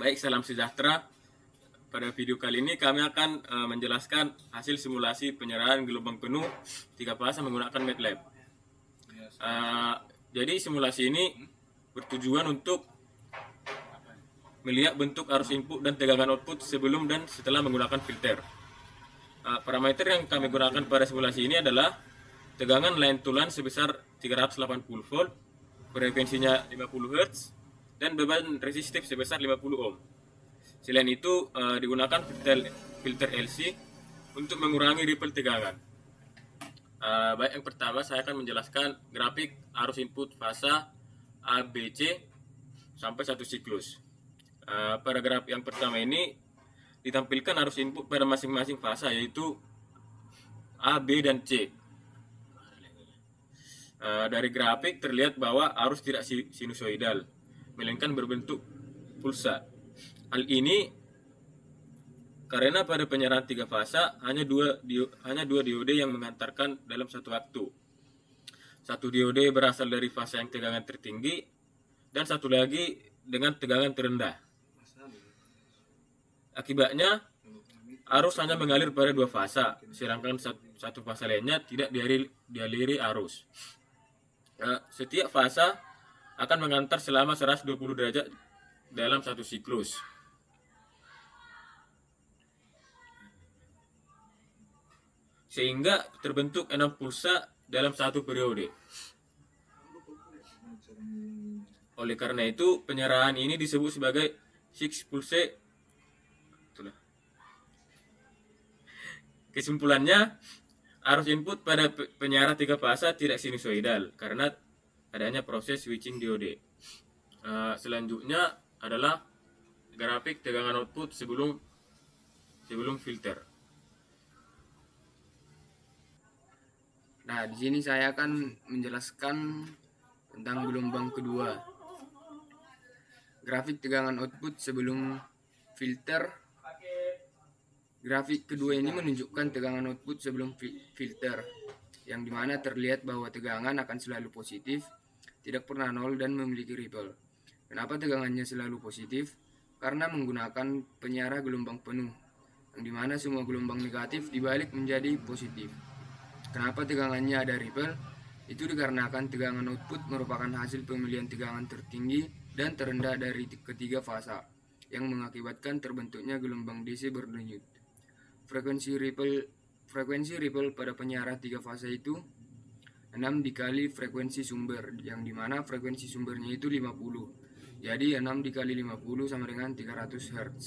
Baik, salam sejahtera. Pada video kali ini kami akan menjelaskan hasil simulasi penyerahan gelombang penuh 3 fase menggunakan MATLAB. Jadi simulasi ini bertujuan untuk melihat bentuk arus input dan tegangan output sebelum dan setelah menggunakan filter. Parameter yang kami gunakan pada simulasi ini adalah tegangan line to line sebesar 380 volt, frekuensinya 50 Hz, dan beban resistif sebesar 50 ohm. Selain itu digunakan filter LC untuk mengurangi ripple tegangan. Baik, yang pertama saya akan menjelaskan grafik arus input fase ABC sampai 1 siklus. Pada grafik yang pertama ini ditampilkan arus input pada masing-masing fase, yaitu A, B, dan C. Dari grafik terlihat bahwa arus tidak sinusoidal, melainkan berbentuk pulsa. Hal ini karena pada penyerahan 3 fase hanya dua diode yang mengantarkan dalam satu waktu. Satu diode berasal dari fase yang tegangan tertinggi dan satu lagi dengan tegangan terendah. Akibatnya arus hanya mengalir pada 2 fase, sedangkan satu fase lainnya tidak dialiri arus. Setiap fase akan mengantar selama 120 derajat dalam satu siklus. Sehingga terbentuk 6 pulsa dalam satu periode. Oleh karena itu, penyerahan ini disebut sebagai 6 pulse. Kesimpulannya, arus input pada penyarah 3 fase tidak sinusoidal karena adanya proses switching diode. Selanjutnya adalah grafik tegangan output sebelum filter. Nah, di sini saya akan menjelaskan tentang gelombang kedua. Grafik tegangan output sebelum filter. Grafik kedua ini menunjukkan tegangan output sebelum filter, yang dimana terlihat bahwa tegangan akan selalu positif, tidak pernah nol, dan memiliki ripple. Kenapa tegangannya selalu positif? Karena menggunakan penyarah gelombang penuh, yang dimana semua gelombang negatif dibalik menjadi positif. Kenapa tegangannya ada ripple? Itu dikarenakan tegangan output merupakan hasil pemilihan tegangan tertinggi dan terendah dari ketiga fase, yang mengakibatkan terbentuknya gelombang DC berdenyut. Frekuensi ripple pada penyarah 3 fase itu 6 dikali frekuensi sumber, yang dimana frekuensi sumbernya itu 50. Jadi 6 dikali 50 sama dengan 300 Hz.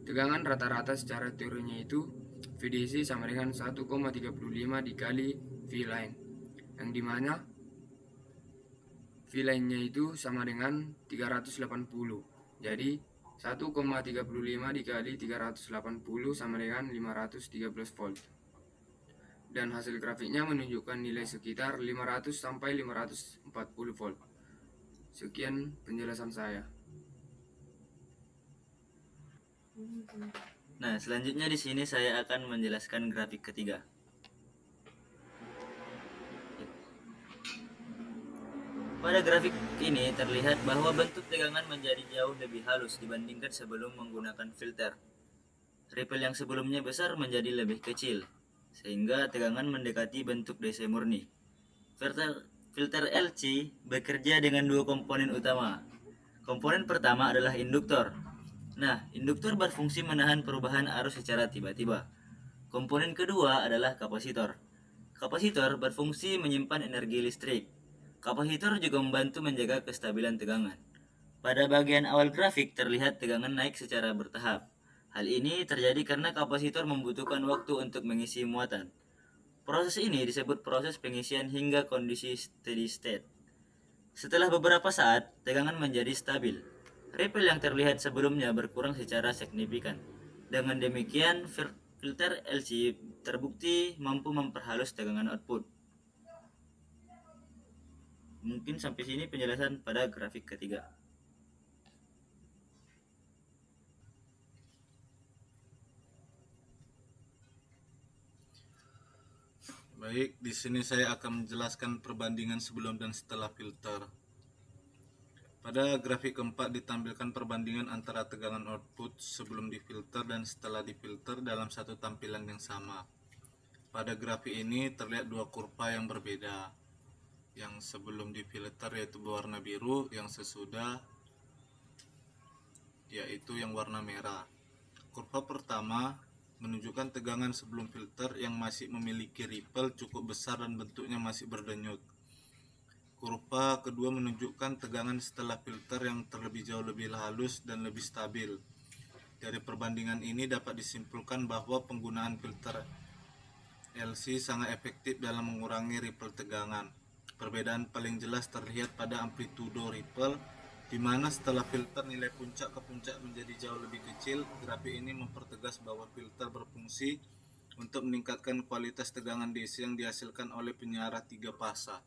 Tegangan rata-rata secara teorinya itu VDC sama dengan 1,35 dikali V-line, yang dimana V-line-nya itu sama dengan 380. Jadi 1,35 dikali 380 sama dengan 513 volt. Dan hasil grafiknya menunjukkan nilai sekitar 500 sampai 540 volt. Sekian penjelasan saya. Nah, selanjutnya di sini saya akan menjelaskan grafik ketiga. Pada grafik ini terlihat bahwa bentuk tegangan menjadi jauh lebih halus dibandingkan sebelum menggunakan filter. Ripple yang sebelumnya besar menjadi lebih kecil, sehingga tegangan mendekati bentuk DC murni. Filter LC bekerja dengan 2 komponen utama. Komponen pertama adalah induktor. Nah, induktor berfungsi menahan perubahan arus secara tiba-tiba. Komponen kedua adalah kapasitor. Kapasitor berfungsi menyimpan energi listrik. Kapasitor juga membantu menjaga kestabilan tegangan. Pada bagian awal grafik terlihat tegangan naik secara bertahap. Hal ini terjadi karena kapasitor membutuhkan waktu untuk mengisi muatan. Proses ini disebut proses pengisian hingga kondisi steady state. Setelah beberapa saat, tegangan menjadi stabil. Ripple yang terlihat sebelumnya berkurang secara signifikan. Dengan demikian, filter LC terbukti mampu memperhalus tegangan output. Mungkin sampai sini penjelasan pada grafik ketiga. Baik, di sini saya akan menjelaskan perbandingan sebelum dan setelah filter. Pada grafik keempat ditampilkan perbandingan antara tegangan output sebelum difilter dan setelah difilter dalam satu tampilan yang sama. Pada grafik ini terlihat dua kurva yang berbeda. Yang sebelum difilter yaitu berwarna biru, yang sesudah yaitu yang warna merah. Kurva pertama menunjukkan tegangan sebelum filter yang masih memiliki ripple cukup besar dan bentuknya masih berdenyut. Kurva kedua menunjukkan tegangan setelah filter yang terlebih jauh lebih halus dan lebih stabil. Dari perbandingan ini dapat disimpulkan bahwa penggunaan filter LC sangat efektif dalam mengurangi ripple tegangan. Perbedaan paling jelas terlihat pada amplitudo ripple, di mana setelah filter nilai puncak ke puncak menjadi jauh lebih kecil. Grafik ini mempertegas bahwa filter berfungsi untuk meningkatkan kualitas tegangan DC yang dihasilkan oleh penyiar 3 fasa.